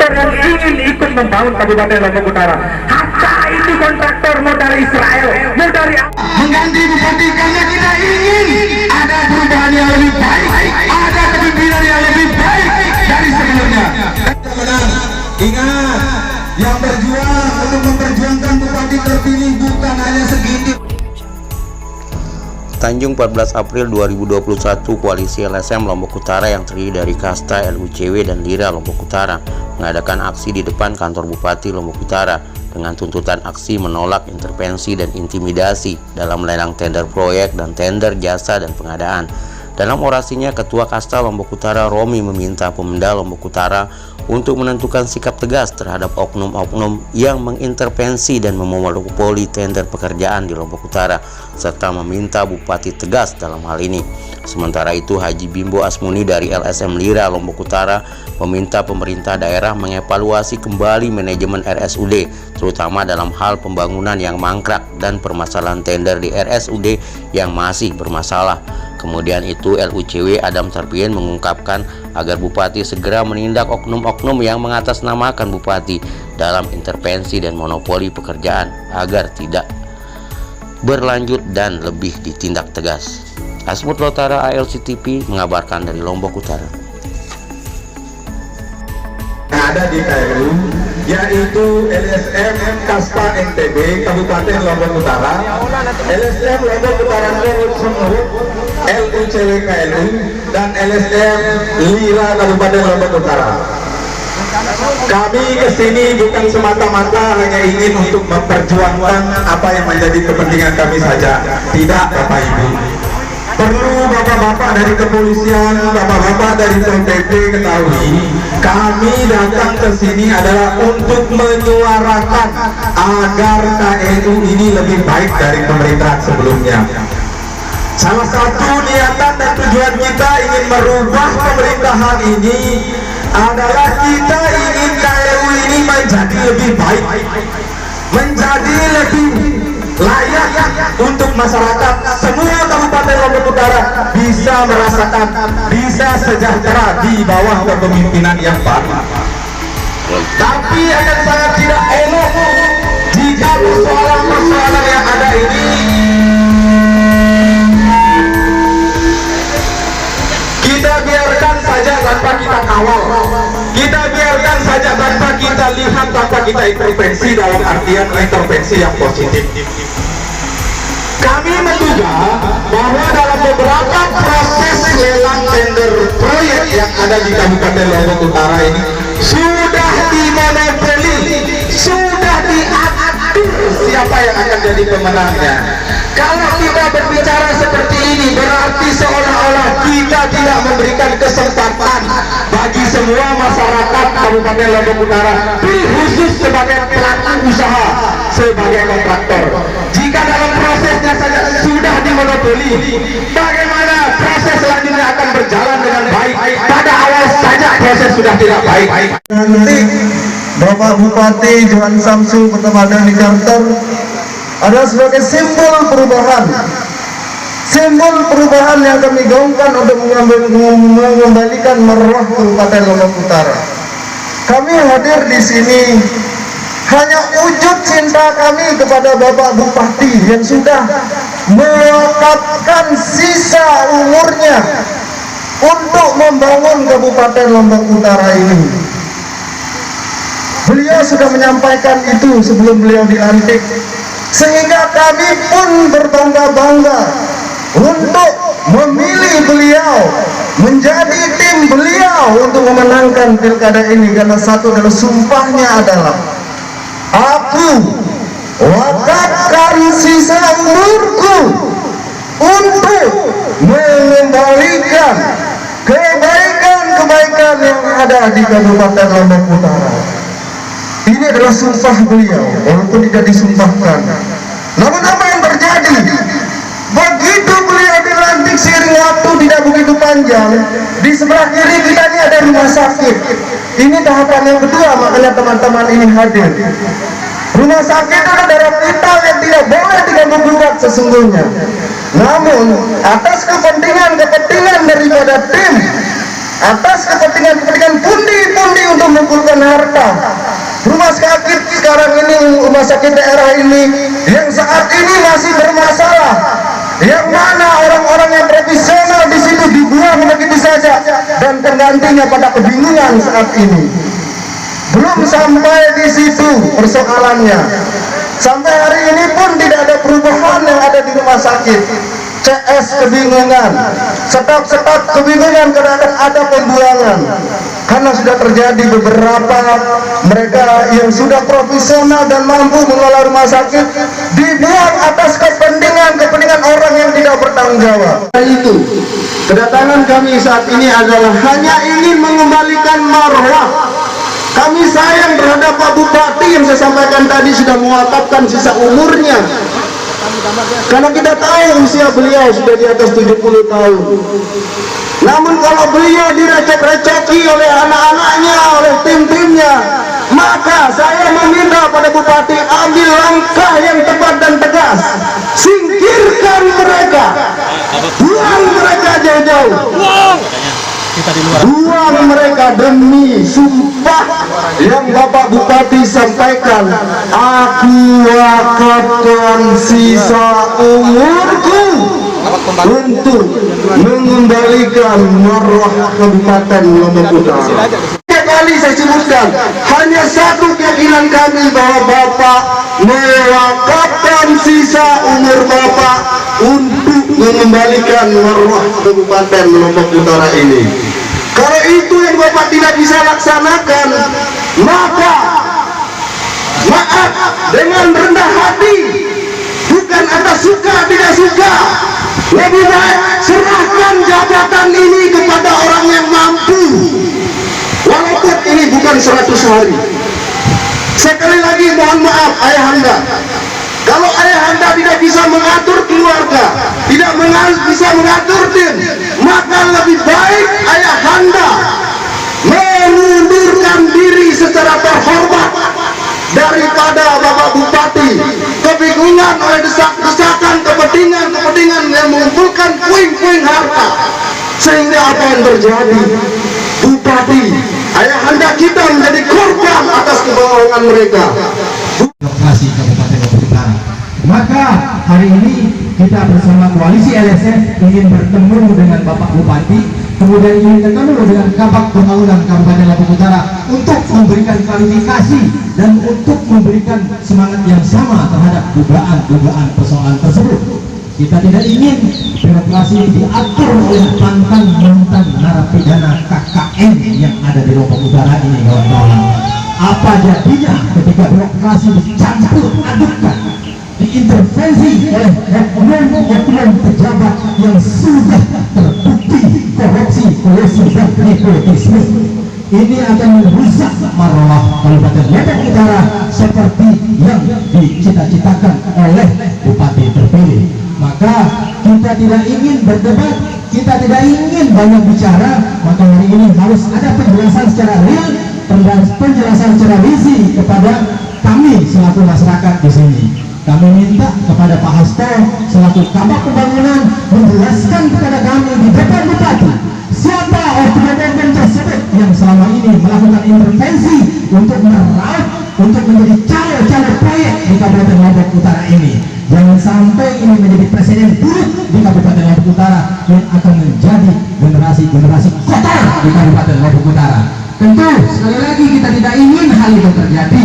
kontraktor yang ingin ikut membangun Kabupaten Lombok Utara. Hatta itu kontraktor mau dari Israel, mau dari mengganti bupati karena kita ingin ada perubahan yang lebih baik, ada kepemimpinan yang lebih baik dari sebelumnya. Menang, ingat, yang berjuang untuk memperjuangkan bupati terpilih bukan hanya segitu. Tanjung 14 April 2021, Koalisi LSM Lombok Utara yang terdiri dari Kasta, LUCW, dan Lira Lombok Utara mengadakan aksi di depan kantor Bupati Lombok Utara dengan tuntutan aksi menolak intervensi dan intimidasi dalam lelang tender proyek dan tender jasa dan pengadaan. Dalam orasinya, Ketua Kasta Lombok Utara Romi meminta Pemda Lombok Utara untuk menentukan sikap tegas terhadap oknum-oknum yang mengintervensi dan memonopoli tender pekerjaan di Lombok Utara, serta meminta Bupati tegas dalam hal ini. Sementara itu, Haji Bimbo Asmuni dari LSM Lira Lombok Utara meminta pemerintah daerah mengevaluasi kembali manajemen RSUD, terutama dalam hal pembangunan yang mangkrak dan permasalahan tender di RSUD yang masih bermasalah. Kemudian itu, LUCW Adam Tarpien mengungkapkan agar Bupati segera menindak oknum-oknum yang mengatasnamakan Bupati dalam intervensi dan monopoli pekerjaan agar tidak berlanjut dan lebih ditindak tegas. Asmut Lotara, ALC TV mengabarkan dari Lombok Utara. Ada di KLU, yaitu LSM Kasta NTB Kabupaten Lombok Utara, LSM Lombok Utara Sumur, LUCW KLU, dan LSM Lira Kabupaten Lombok Utara. Kami kesini bukan semata-mata hanya ingin untuk memperjuangkan apa yang menjadi kepentingan kami saja. Tidak, Bapak Ibu. Perlu bapak-bapak dari kepolisian, bapak-bapak dari PTP ketahui, kami datang ke sini adalah untuk menyuarakan agar KLU ini lebih baik dari pemerintahan sebelumnya. Salah satu niatan dan tujuan kita ingin merubah pemerintahan ini adalah kita ingin KLU ini menjadi lebih baik, menjadi lebih layak untuk masyarakat semua Kabupaten Lombok Utara bisa merasakan, bisa sejahtera di bawah kepemimpinan yang baru. Tapi akan sangat tidak elok jika persoalan-persoalan yang ada ini kita biarkan saja tanpa kita kawal, kita biarkan saja tanpa kita lihat, tanpa kita intervensi dalam artian intervensi yang positif. Kami menduga bahwa dalam beberapa proses lelang tender proyek yang ada di Kabupaten Lombok Utara ini sudah dimonopoli, sudah diatur siapa yang akan jadi pemenangnya. Kalau kita berbicara seperti ini berarti seolah-olah kita tidak memberikan kesempatan bagi semua masyarakat Kabupaten Lombok Utara, khusus sebagai pelaku usaha, sebagai kontraktor. Jika dalam prosesnya saja sudah dimonopoli, bagaimana proses selanjutnya akan berjalan dengan baik? Pada awal saja proses sudah tidak baik. Nanti Bapak Bupati Johan Samsu Pertemanan di Carter adalah sebagai simbol perubahan. Simbol perubahan yang kami gaungkan untuk mengembalikan marwah Kabupaten Lombok Utara. Kami hadir di sini hanya wujud cinta kami kepada Bapak Bupati yang sudah mewakafkan sisa umurnya untuk membangun Kabupaten Lombok Utara ini. Beliau sudah menyampaikan itu sebelum beliau dilantik, sehingga kami pun berbangga-bangga untuk memilih beliau menjadi tim beliau untuk memenangkan pilkada ini, karena satu adalah sumpahnya adalah aku wakafkan sisa umurku untuk mengembalikan kebaikan-kebaikan yang ada di Kabupaten Lombok Utara. Ini adalah sumpah beliau, walaupun tidak disumpahkan. Namun apa yang terjadi? Begitu beliau dilantik seiring waktu tidak begitu panjang, di sebelah kiri kita ini ada rumah sakit. Ini tahapan yang kedua, makanya teman-teman ini hadir. Rumah sakit itu darah vital yang tidak boleh diganggu gugat sesungguhnya. Namun atas kepentingan daripada tim, atas kepentingan pundi-pundi untuk mengumpulkan harta. Rumah sakit sekarang ini, rumah sakit daerah ini yang saat ini masih bermasalah, yang mana orang-orang yang profesional di situ dibuang begitu saja dan penggantinya pada kebingungan saat ini. Belum sampai di situ persoalannya. Sampai hari ini pun tidak ada perubahan yang ada di rumah sakit. CS kebingungan, staf-staf kebingungan karena ada pembuangan. Karena sudah terjadi beberapa mereka yang sudah profesional dan mampu mengelola rumah sakit dibuang atas kepentingan orang yang tidak bertanggung jawab. Itu kedatangan kami saat ini adalah hanya ingin mengembalikan marwah. Kami sayang terhadap Pak Bupati yang saya sampaikan tadi sudah mewakafkan sisa umurnya. Karena kita tahu usia beliau sudah di atas 70 tahun. Namun kalau beliau direcok-recoki oleh anak-anaknya, oleh tim-timnya, maka saya meminta pada Bupati ambil langkah yang tepat dan tegas. Singkirkan mereka, buang mereka jauh-jauh. Buang mereka demi sumpah yang Bapak Bupati sampaikan. Aku wakafkan sisa umurku untuk mengembalikan marwah Kabupaten Lombok Utara. Tiap kali saya sebutkan, hanya satu keyakinan kami bahwa Bapak mewakafkan sisa umur Bapak untuk mengembalikan marwah Kabupaten Lombok Utara ini. Kalau itu yang Bapak tidak bisa laksanakan, maka maaf dengan rendah hati, bukan atas suka tidak suka, lebih baik serahkan jabatan ini kepada orang yang mampu, walaupun ini bukan 100 hari. Sekali lagi mohon maaf ayahanda, kalau ayahanda tidak bisa mengatur keluarga, tidak bisa mengatur tim, maka lebih baik ayahanda mengundurkan diri secara terhormat daripada Bapak Bupati kebingungan oleh desak-desakan kepentingan yang mengumpulkan puing-puing harta, sehingga apa yang terjadi? Bupati ayahanda kita menjadi korban atas kebohongan mereka. Lokasi Kabupaten Lombok Utara. Maka hari ini kita bersama koalisi LSM ingin bertemu dengan Bapak Bupati, kemudian ingin ketemu dengan Kabak Pembangunan Kabupaten Lombok Utara untuk memberikan klarifikasi dan untuk memberikan semangat yang sama terhadap dugaan persoalan tersebut. Kita tidak ingin birokrasi diatur oleh mantan narapidana KKN yang ada di Lombok Utara ini, kawan-kawan. Apa jadinya ketika birokrasi dicampur adukkan, diintervensi oleh oknum pejabat yang sudah terbukti korupsi, kolusi dan nepotisme? Ini akan merusak marwah Kabupaten Lombok Utara seperti yang dicita-citakan oleh Bupati terpilih. Maka kita tidak ingin berdebat, kita tidak ingin banyak bicara, maka hari ini harus ada penjelasan secara real, penjelasan secara visi kepada kami selaku masyarakat di sini. Kami minta kepada Pak Hasto selaku Kabak Pembangunan menjelaskan kepada kami di depan Bupati siapa oknum tersebut yang selama ini melakukan intervensi untuk meraup, untuk menjadi calon proyek di Kabupaten Lombok Utara ini. Jangan sampai ini menjadi presiden buruk di Kabupaten Lombok Utara yang akan menjadi generasi kotor di Kabupaten Lombok Utara. Tentu sekali lagi kita tidak ingin hal itu terjadi.